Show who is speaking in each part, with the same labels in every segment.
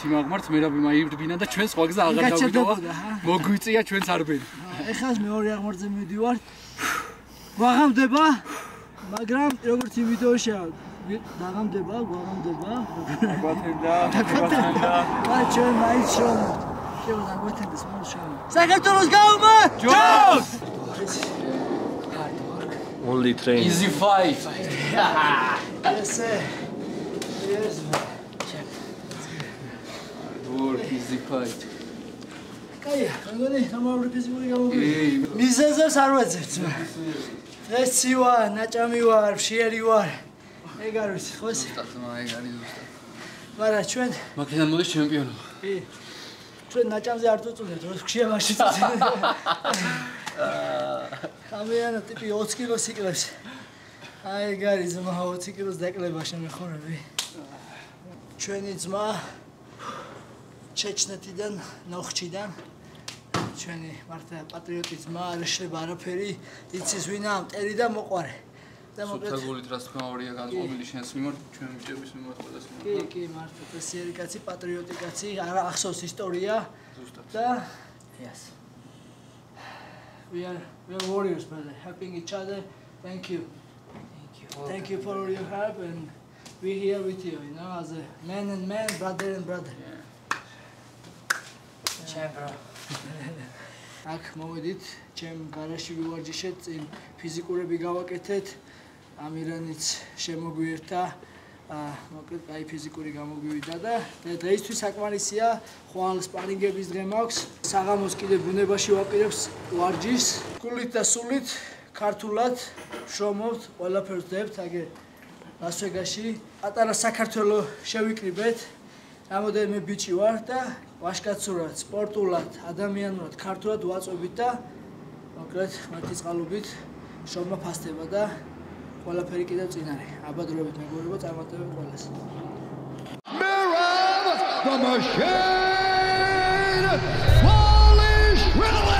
Speaker 1: თიმა აღმართ მე რაბი მაირბინა და ჩვენ სხვა გზა აღარ დავიდოვა. მოგვიწია ჩვენც არბენი.
Speaker 2: ეხლა მეორე აღმართზე მივდივარ. გვაღამდება, მაგრამ როგორც იმ ვიდეოში დაღამდება, გვაღამდება.
Speaker 1: აგვათენდა.
Speaker 2: აი ჩვენ მაინც შენ დაგვეთენდეს მოს შენ. საქართველოს გაუმა!
Speaker 1: ჯოს!
Speaker 3: Only train.
Speaker 1: Easy fight.
Speaker 2: Yes sir. Yes.
Speaker 1: Work easy fight.
Speaker 2: კაია, მეგონი, სამაური ფიზიკური გამოგივიდა. მიზეზებს არ ვაძებთ. ეს ცივა, ნაჭამი ვარ, შეერი ვარ. ეგ არ ვიცი, ხო?
Speaker 1: ზუსტად, ეგ არის ზუსტად.
Speaker 2: მაგრამ ჩვენ
Speaker 1: მაქედან მოდის ჩემპიონობა.
Speaker 2: კი. ჩვენ ნაჭამზე არ წუწუნებთ, როს ხშია მაშინ. ამიანა ტიპი 20 კილოს იკლებს. აი ეგ არის ძმა 20 კილოს დაკლება შემეხურები. ჩვენი ძმა ჩეჩნეთიდან, ნოხჩიდან ჩვენი მართლა პატრიოტი ძმა არ ეშლება არაფერი, იცის ვინაა მტერი და მოყვარე. და მოკლედ
Speaker 1: სუფთაგულით რას თქმა ორია განწყობილი შენს მიმართ, ჩვენ ბიჭების მიმართ ყველას მიმართ.
Speaker 2: კი, კი, მართლა წესიერი კაცი, პატრიოტი კაცი, არა ახსოვს ისტორია.
Speaker 1: ზუსტად.
Speaker 2: და yes. We are warriors, brother, helping each other. Thank you. Thank you for all your help and we're here with you, you know, as a man and man, brother and brother. Champion. აქ მოვედით, ჩემ გარაში ვივარჯიშეთ, წინ ფიზიკურები გავაკეთეთ. ამირანიც შემოგვიერთა, მოკლედ კაი ფიზიკური გამოგვივიდა და დღეისთვის საკმარისია, ხვალ სპარინგების დღე მაქვს. საღამოს კიდე ბუნებაში ვაპირებს ვარჯიშს. გულით და სულით, ქართულად შრომობთ, ყველაფერს ვდებთ, აგე ლას-ვეგასში. პატარა საქართველო შევიკრიბეთ. რამოდენიმე ბიჭი ვარ და ვაშკაცურად, სპორტულად, ადამიანურად, ქართულად ვაწვევით და მოკლედ მათი წყალობით შრომა ფასდება და ყველაფერი კიდევ წინ არის. აბადროებით მეგობრებო, წარმატებები ყველას.
Speaker 4: Miran the Machine! Polish Rally!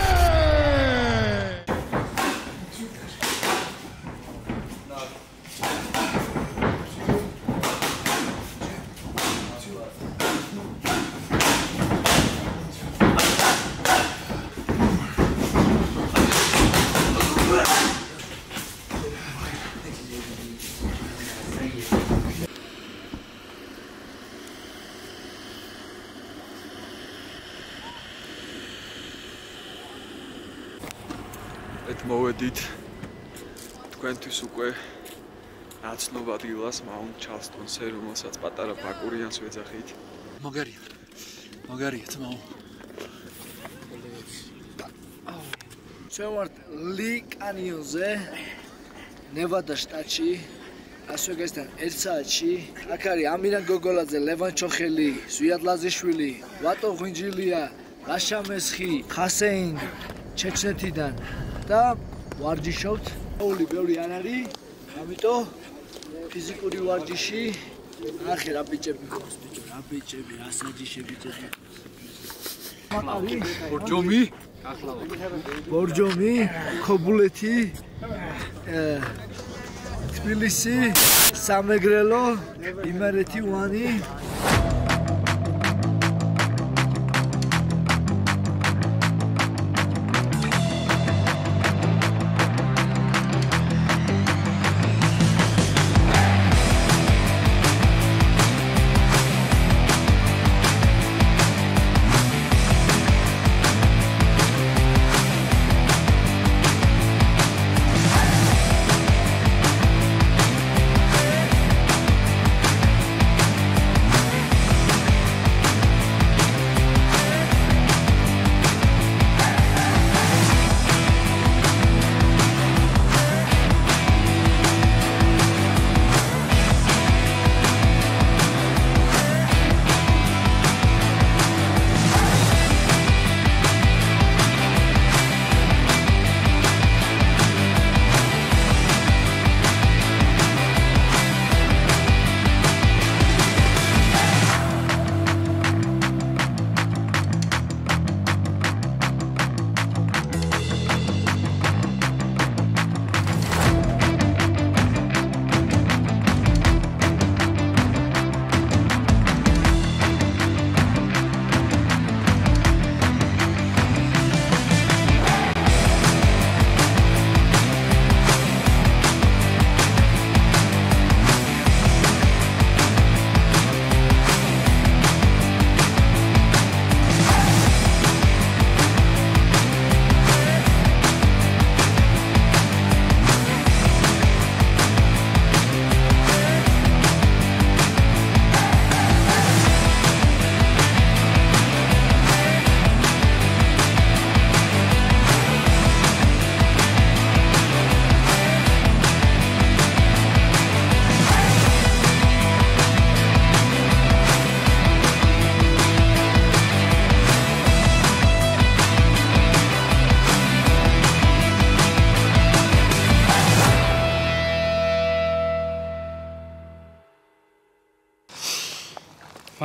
Speaker 3: Et მოვედით თქვენთვის უკვე ნაცნობ ადგილას Mount Charleston-ზე, რომელსაც პატარა ბაკურიანს ვეძახით.
Speaker 1: მაგარია თმაო.
Speaker 2: ჩვენ ვართ ლი კანიონზე, ნევადა შტატში, ასვეგასთან 1 საათში. აქ არის ამირან გოგოლაძე, ლევან ჩოხელი, ზვიად ლაზიშვილი, ვატო ღვინჯილია, რაშა მესხი, ხასეინ ჩეჩნეთიდან და ვარჯიშობთ. ოული ბევრი არ არის, ამიტომ ფიზიკური ვარჯიში. ახი რა ბიჭები გქონს, რა ბიჭები, ასაჯიში ბიჭები.
Speaker 1: ბორჯომი?
Speaker 2: ბორჯომი, ქობულეთი, თბილისი, სამეგრელო, იმერეთი ვანი.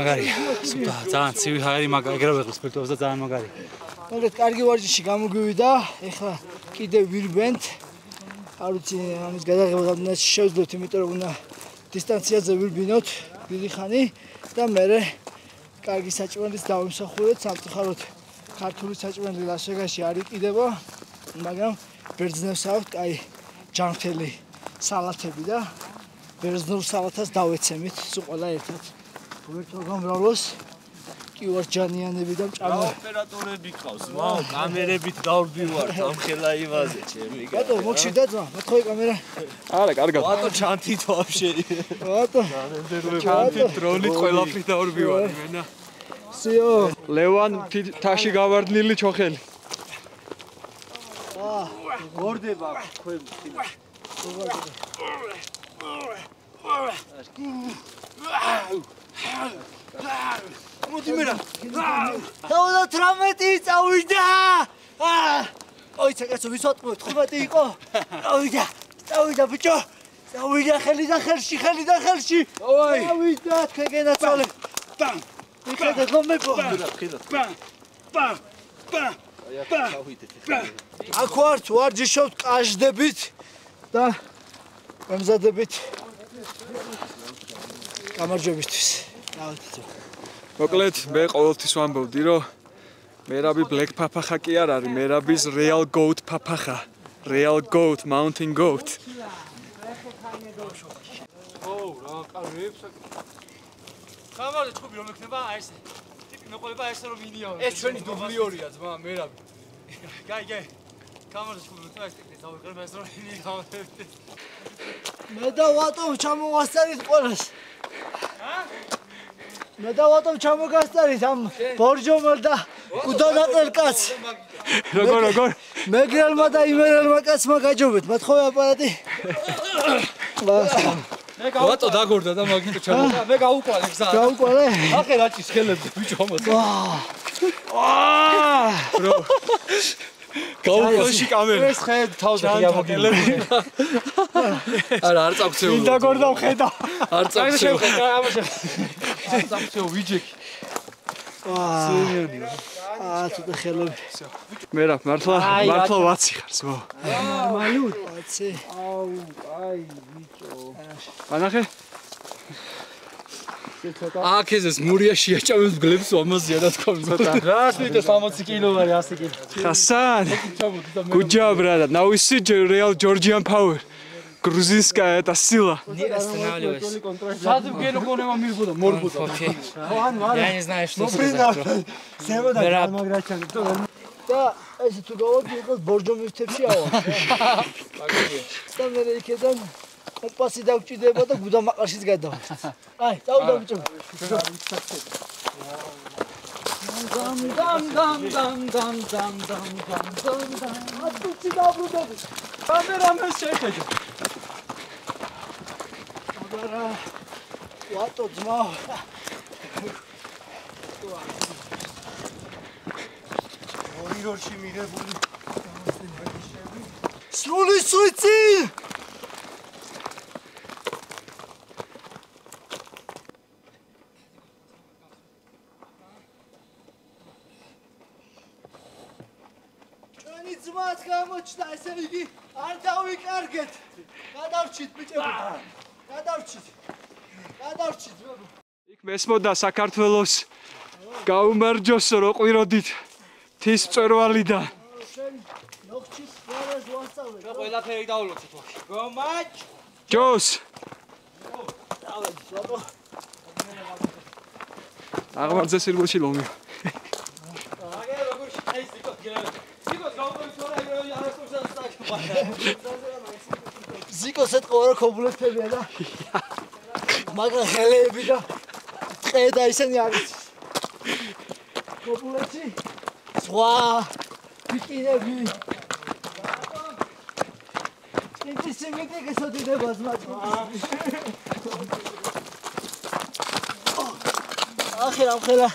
Speaker 1: მაგარია. სუპა, ძალიან ცივი ჰაერი მაგარია ვეღებს ფერტობს და ძალიან მაგარია.
Speaker 2: მოგეთ კარგი ვარჯიში გამოგვივიდა. ეხლა კიდევ ვირბენთ. არ ვიცი ამის გადაღება რამდენად შევძლოთ, იმიტომ რომ უნდა დისტანციაზე ვირბინოთ დიდი ხანი და მერე კარგი საჭმელიც დავიმსახურეთ. სამწუხაროდ ქართული საჭმელი ლას-ვეგასში არ იყიდება, მაგრამ ბერძნებს აქვთ აი ჯანმრთელი სალათები და ბერძნულ სალათას დავეცემით სულ ყველა ერთად. ვერტო გამრავლოს კი ვარ ჯანიანები და მჭამა
Speaker 5: ოპერატორები ყავს, მაო, კამერებით დავდივართ ამ ხელაივაზე, ჩემი გა.
Speaker 2: ბატონო, მოგშვიდათ, მოთხოვე კამერა.
Speaker 3: არა, კარგად.
Speaker 5: ბატო ჩანთით ვაფშე.
Speaker 2: ბატონო,
Speaker 3: ჩანთით დრონით ყველაფრით დავდივარ მენა.
Speaker 2: სიო.
Speaker 3: ლევან თაში გავარდნილი ჩოხელი.
Speaker 5: გორდება ქვემ ხილა.
Speaker 2: მოდი მერა. 18 წავიდა. ოი, ცეკაცო ვისვატყმოთ, 15 იყო. წავიდა ბიჭო. წავიდა ხელი და ხელში. ოი. წავიდა თქვენგენაცვალე. პამ. იქნება ლომებო. პამ. აქ ვართ ვარჯიშობთ ყაჟდებით და ემზადებით გამარჯვებისთვის.
Speaker 3: მოკლედ, მე ყოველთვის ვამბობდი, რომ მერაბი black papakha კი არ არის, მერაბის real goat papakha. Real goat, mountain goat.
Speaker 1: გამარჯვე ჩხუბი რომ ექნება აი ეს ტიპი მეყოლება ესე რომ მინიაო. ეს ჩვენი დუბლიორია ძმა მერაბი. გაიგე.
Speaker 2: მე და ვატომ ჩამოვასწარით ყველას. მე და ვატომ ჩამოგასწარით ამ ბორჯომელ და კუდონატელ კაცს.
Speaker 3: როგორ?
Speaker 2: მეგრელმა და იმერელმა კაცმა გაჯობეთ, მათხოვე აპარატი.
Speaker 1: ვატო დაგორდა და მაგიტო ჩამოვიდა. მე გაუყვალე გზა.
Speaker 2: გაუყვალე?
Speaker 1: ახე რაჭის ხელებზე ბიჭო ამას.
Speaker 3: ბრო. გაუყვალში კამერა.
Speaker 2: ეს ხედ თავზე
Speaker 3: გამოგელები.
Speaker 1: არა, არ წავქცეულო.
Speaker 2: ვინ დაგორდა ხედა?
Speaker 1: არ წავქცეულო.
Speaker 3: არ წავქცეო ვიჯექი.
Speaker 2: ცოტა ხელები.
Speaker 3: მერაბ, მართლა ვაცი ხარ, ზო.
Speaker 2: მალუტ, ვაცი.
Speaker 3: ანახე?
Speaker 1: აქ ეს მურია შეაჭამებს გლებს ამაზია და თქვა ცოტა.
Speaker 5: რა სვიტოს 60 კილო არის 100 კილო.
Speaker 3: Hasan. Good job, brother. Now we see real Georgian power. Грузинская это сила.
Speaker 5: Не останавливайся.
Speaker 1: Сад вгену конема мирбуда, морбуда.
Speaker 5: Окей. Я не знаю, что сказать.
Speaker 2: და ესე თუ გავადი იყოს ბორჯომივთებში ავა. და მე იქიდან კომპასი დავჭიდება და გუდამაყარშიც გადავალ. აი, წავიდა ბიჭო. ატუცი დაბრუნდები.
Speaker 3: კამერამენს შეხედე.
Speaker 2: აბარა. ვატო ძმა.
Speaker 5: ორში მიღებული.
Speaker 2: სრული სუიცი! ჩვენი ძმაც გამოჩნდა, ესე იგი არ დავიკარგეთ. გადავრჩით ბიჭებო. გადავრჩით.
Speaker 3: იქ მესმოდა საქართველოს გაუმარჯოს რო ყვიროდით თის მწვერვალიდან.
Speaker 2: ნოხჩის ფერას ვასწავლე.
Speaker 5: ყველაფერი დავლოცეთ ვახი. გომაჩ.
Speaker 3: ჯოს. აღმარზე სირბულში ლომი.
Speaker 2: ზიკოს ეთყობა რა ქობულეთებია და მაგრამ ხელები და ტყე და ისინი არის. ქობულეთი სხვა პიკინები. ინტესი მეტი გესოდიდება ზმაც. ახლა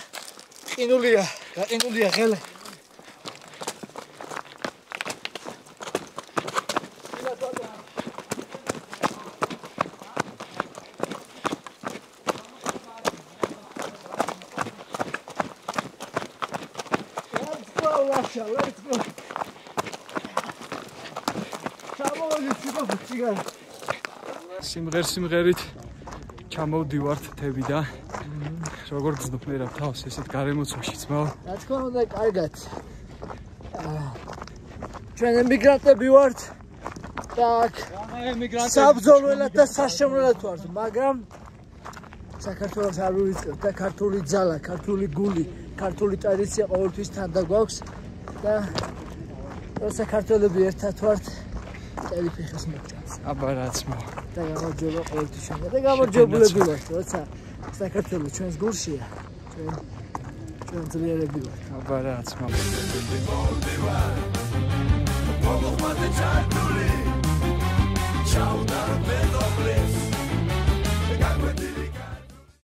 Speaker 2: ყინულია ხელე. Let's go.
Speaker 3: სიმღერით ჩამოვდივართ თებიდან. როგორ გძნობ მერაბ თავს ესეთ გარემოცვაში ძმაო?
Speaker 2: რა თქმა უნდა, კარგად. ჩვენ ემიგრანტები ვართ. так. საბრძოლველად და საშემრელად ვართ, მაგრამ საქართველოს არ ვიწევთ და ქართული ძალა, ქართული გული, ქართული ტრადიცია ყოველთვის თანდა გვაქვს და საქართველოები ერთად ვართ. ტერიფიხის მოგჭამს.
Speaker 3: აბა რა ძმაო.
Speaker 2: და გამარჯობა ყოველთვის ჩვენ და გამარჯვებულები ვართ, როცა საქართველოს ჩვენს გულშია. ჩვენ ძლიერები ვართ.
Speaker 3: აბა რა ძმაო.